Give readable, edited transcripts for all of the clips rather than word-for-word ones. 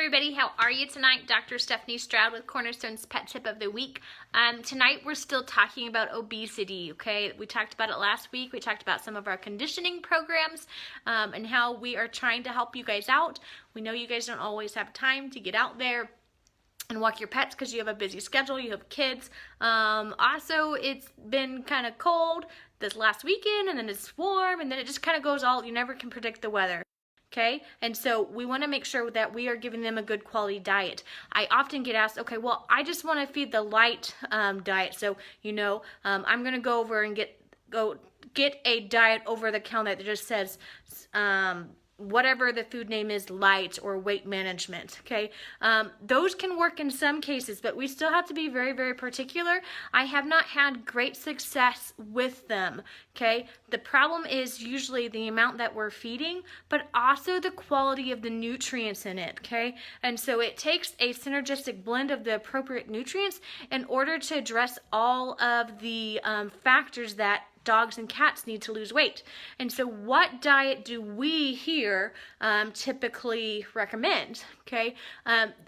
everybody, how are you tonight? Dr. Stephanie Stroud with Cornerstone's Pet Tip of the Week. Tonight we're still talking about obesity, okay? We talked about it last week. We talked about some of our conditioning programs and how we are trying to help you guys out. We know you guys don't always have time to get out there and walk your pets because you have a busy schedule, you have kids. Also, it's been kind of cold this last weekend, and then it's warm, and then it just kind of goes all, you never can predict the weather. Okay, and so we want to make sure that we are giving them a good quality diet. I often get asked, okay, well, I just want to feed the light diet. So, I'm going to go over and get a diet over the counter that just says whatever the food name is, lite or weight management, okay? Those can work in some cases, but we still have to be very, very particular. I have not had great success with them, okay? The problem is usually the amount that we're feeding, but also the quality of the nutrients in it, okay? And so it takes a synergistic blend of the appropriate nutrients in order to address all of the factors that dogs and cats need to lose weight. And so what diet do we here typically recommend? Okay,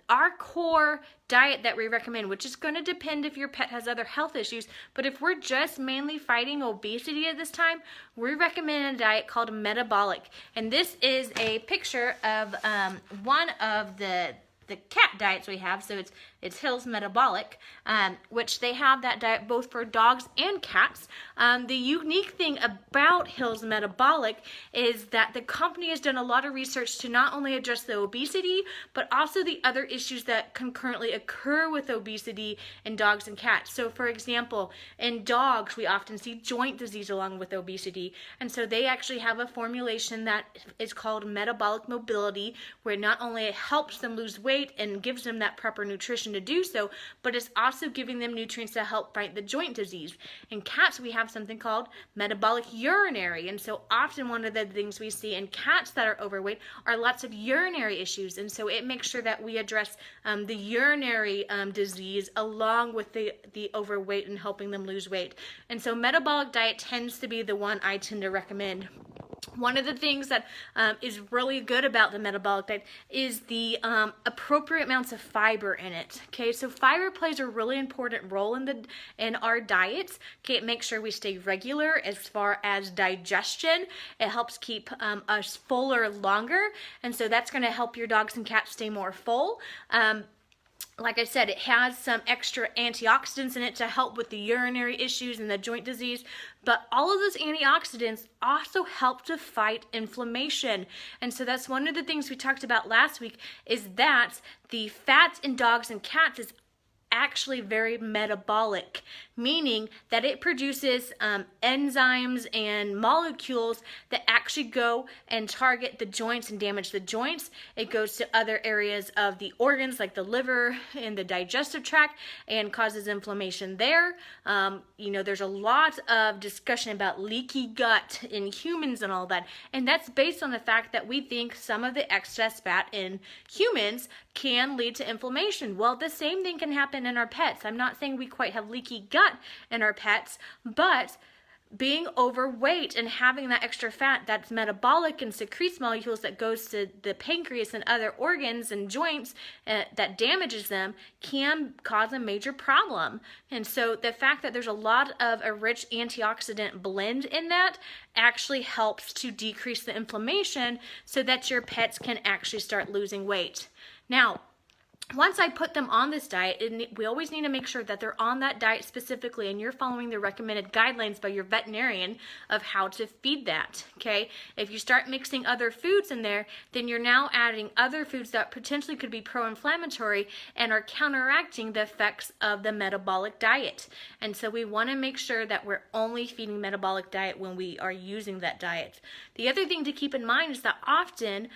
our core diet that we recommend, which is going to depend if your pet has other health issues, but if we're just mainly fighting obesity at this time, we recommend a diet called metabolic. And this is a picture of one of the cat diets we have. So it's Hill's Metabolic, which they have that diet both for dogs and cats. The unique thing about Hill's Metabolic is that the company has done a lot of research to not only address the obesity, but also the other issues that concurrently occur with obesity in dogs and cats. So for example, in dogs, we often see joint disease along with obesity. And so they actually have a formulation that is called metabolic mobility, where not only it helps them lose weight and gives them that proper nutrition to do so, but it's also giving them nutrients to help fight the joint disease. In cats, we have something called metabolic urinary, and so often one of the things we see in cats that are overweight are lots of urinary issues, and so it makes sure that we address the urinary disease along with the overweight and helping them lose weight. And so metabolic diet tends to be the one I tend to recommend. One of the things that is really good about the metabolic diet is the appropriate amounts of fiber in it. Okay, so fiber plays a really important role in our diets. Okay, it makes sure we stay regular as far as digestion. It helps keep us fuller longer, and so that's going to help your dogs and cats stay more full. Like I said, it has some extra antioxidants in it to help with the urinary issues and the joint disease, but all of those antioxidants also help to fight inflammation. And so that's one of the things we talked about last week, is that the fat in dogs and cats is actually very metabolic, meaning that it produces enzymes and molecules that actually go and target the joints and damage the joints. It goes to other areas of the organs like the liver and the digestive tract and causes inflammation there. There's a lot of discussion about leaky gut in humans and all that, and that's based on the fact that we think some of the excess fat in humans can lead to inflammation. Well, the same thing can happen in our pets. I'm not saying we quite have leaky gut in our pets, but being overweight and having that extra fat that's metabolic and secretes molecules that goes to the pancreas and other organs and joints that damages them can cause a major problem. And so the fact that there's a lot of a rich antioxidant blend in that actually helps to decrease the inflammation so that your pets can actually start losing weight. Now, once I put them on this diet, we always need to make sure that they're on that diet specifically and you're following the recommended guidelines by your veterinarian of how to feed that, okay? If you start mixing other foods in there, then you're now adding other foods that potentially could be pro-inflammatory and are counteracting the effects of the metabolic diet. And so we want to make sure that we're only feeding metabolic diet when we are using that diet. The other thing to keep in mind is that often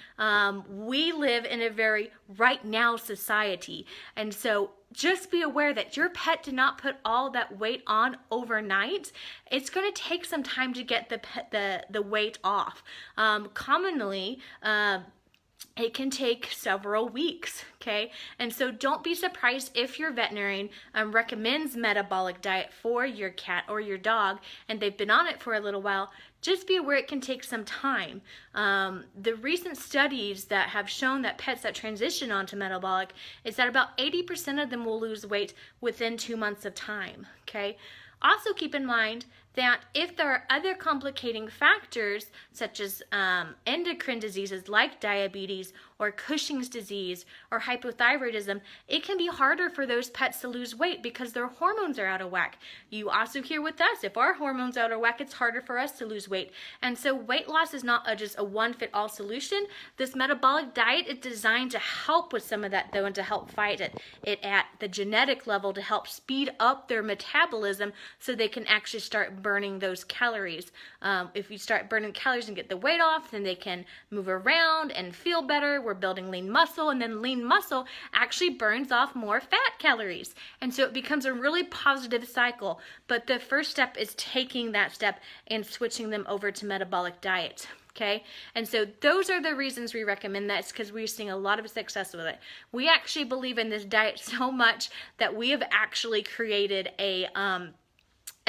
we live in a very right now society. And so just be aware that your pet did not put all that weight on overnight. It's going to take some time to get the weight off. Commonly, it can take several weeks, okay? And so don't be surprised if your veterinarian recommends metabolic diet for your cat or your dog and they've been on it for a little while. just be aware it can take some time. The recent studies that have shown that pets that transition onto metabolic is that about 80% of them will lose weight within 2 months of time, okay? Also keep in mind that if there are other complicating factors such as endocrine diseases like diabetes or Cushing's disease or hypothyroidism, it can be harder for those pets to lose weight because their hormones are out of whack. You also hear with us, if our hormones are out of whack, it's harder for us to lose weight. And so weight loss is not just a one-fit-all solution. This metabolic diet is designed to help with some of that though, and to help fight it at the genetic level, to help speed up their metabolism so they can actually start burning those calories. If you start burning calories and get the weight off, then they can move around and feel better. We're building lean muscle, and then lean muscle actually burns off more fat calories. And so it becomes a really positive cycle. But the first step is taking that step and switching them over to metabolic diet. Okay, and so those are the reasons we recommend that. It's because we're seeing a lot of success with it. We actually believe in this diet so much that we have actually created a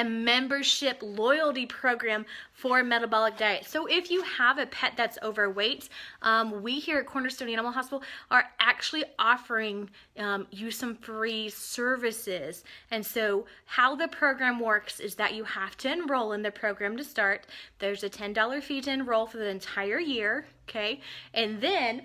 membership loyalty program for metabolic diet. So if you have a pet that's overweight, we here at Cornerstone Animal Hospital are actually offering you some free services. And so how the program works is that you have to enroll in the program to start. There's a $10 fee to enroll for the entire year, okay? And then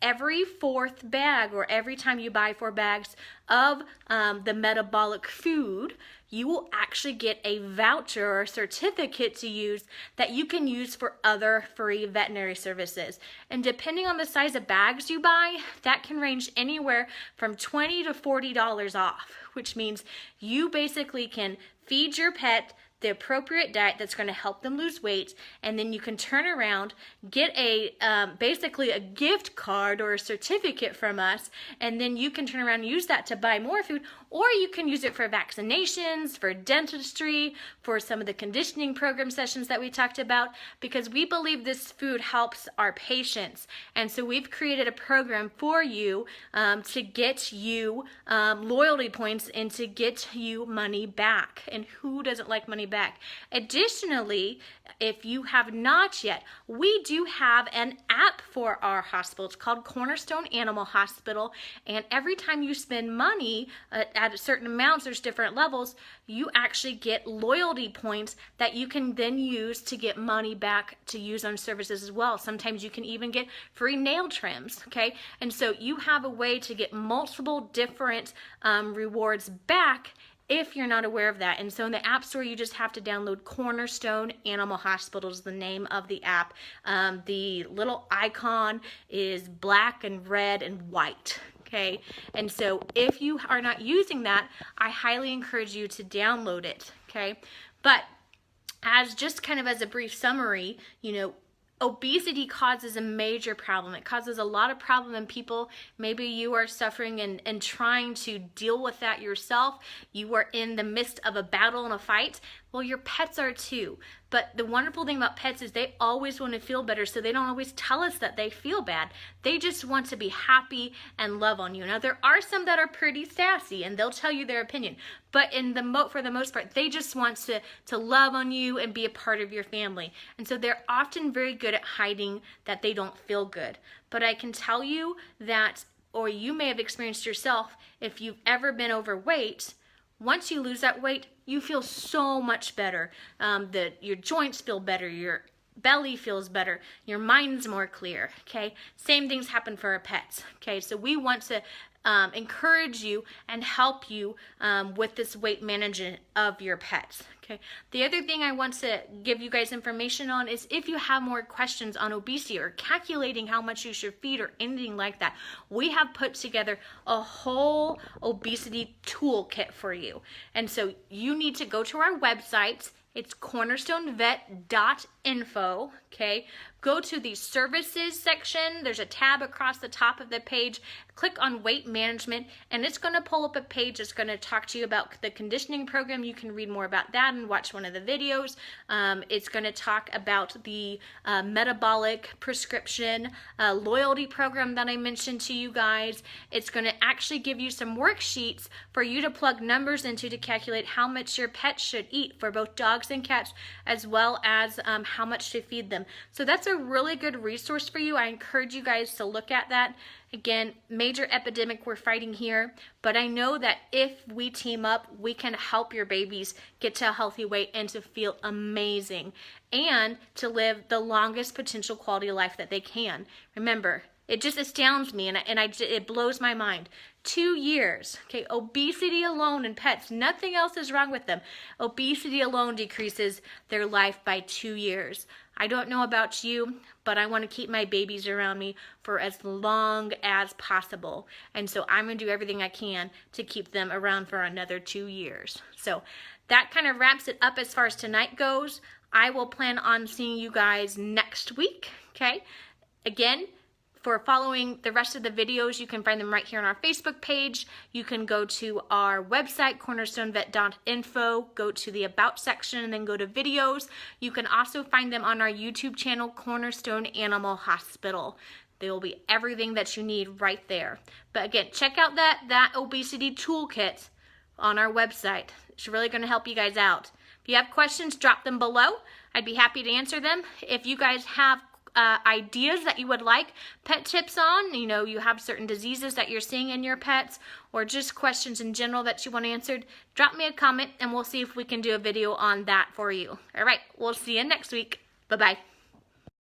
every 4th bag, or every time you buy 4 bags of the metabolic food, you will actually get a voucher or certificate to use that you can use for other free veterinary services. And depending on the size of bags you buy, that can range anywhere from $20 to $40 off, which means you basically can feed your pet the appropriate diet that's going to help them lose weight, and then you can turn around, get a basically a gift card or a certificate from us, and then you can turn around and use that to buy more food, or you can use it for vaccinations, for dentistry, for some of the conditioning program sessions that we talked about, because we believe this food helps our patients. And so we've created a program for you to get you loyalty points and to get you money back. And who doesn't like money back? Additionally, if you have not yet, we do have an app for our hospital. It's called Cornerstone Animal Hospital, and every time you spend money at a certain amounts, there's different levels, you actually get loyalty points that you can then use to get money back to use on services as well. Sometimes you can even get free nail trims, okay? And so you have a way to get multiple different rewards back if you're not aware of that. And so in the App Store, you just have to download Cornerstone Animal Hospital is the name of the app. The little icon is black and red and white. Okay, and so if you are not using that, I highly encourage you to download it. Okay, but as just kind of as a brief summary, you know, obesity causes a major problem. It causes a lot of problem in people. Maybe you are suffering and trying to deal with that yourself. You are in the midst of a battle and a fight. Well, your pets are too. But the wonderful thing about pets is they always want to feel better, so they don't always tell us that they feel bad. They just want to be happy and love on you. Now, there are some that are pretty sassy, and they'll tell you their opinion. But for the most part, they just want to love on you and be a part of your family. And so they're often very good at hiding that they don't feel good. But I can tell you that, or you may have experienced yourself, if you've ever been overweight, once you lose that weight, you feel so much better. Your joints feel better, your belly feels better, your mind's more clear, okay? Same things happen for our pets, okay? So we want to encourage you and help you with this weight management of your pets. Okay. The other thing I want to give you guys information on is if you have more questions on obesity or calculating how much you should feed or anything like that, we have put together a whole obesity toolkit for you. And so you need to go to our website. It's cornerstonevet.info. vet.info, okay? Go to the services section. There's a tab across the top of the page. Click on weight management, and it's going to pull up a page that's going to talk to you about the conditioning program. You can read more about that and watch one of the videos. It's going to talk about the metabolic prescription loyalty program that I mentioned to you guys. It's going to actually give you some worksheets for you to plug numbers into to calculate how much your pets should eat for both dogs and cats, as well as how much to feed them. So that's a really good resource for you. I encourage you guys to look at that. Again, major epidemic we're fighting here, but I know that if we team up, we can help your babies get to a healthy weight and to feel amazing and to live the longest potential quality of life that they can. Remember, it just astounds me and it blows my mind. 2 years, okay, obesity alone in pets, nothing else is wrong with them. Obesity alone decreases their life by 2 years. I don't know about you, but I want to keep my babies around me for as long as possible. And so I'm going to do everything I can to keep them around for another 2 years. So that kind of wraps it up as far as tonight goes. I will plan on seeing you guys next week, okay? Again, for following the rest of the videos, you can find them right here on our Facebook page. You can go to our website, cornerstonevet.info, go to the About section, and then go to videos. You can also find them on our YouTube channel, Cornerstone Animal Hospital. They will be everything that you need right there. But again, check out that obesity toolkit on our website. It's really going to help you guys out. If you have questions, drop them below. I'd be happy to answer them. If you guys have ideas that you would like pet tips on, you have certain diseases that you're seeing in your pets, or just questions in general that you want answered, drop me a comment and we'll see if we can do a video on that for you. All right, we'll see you next week. Bye-bye.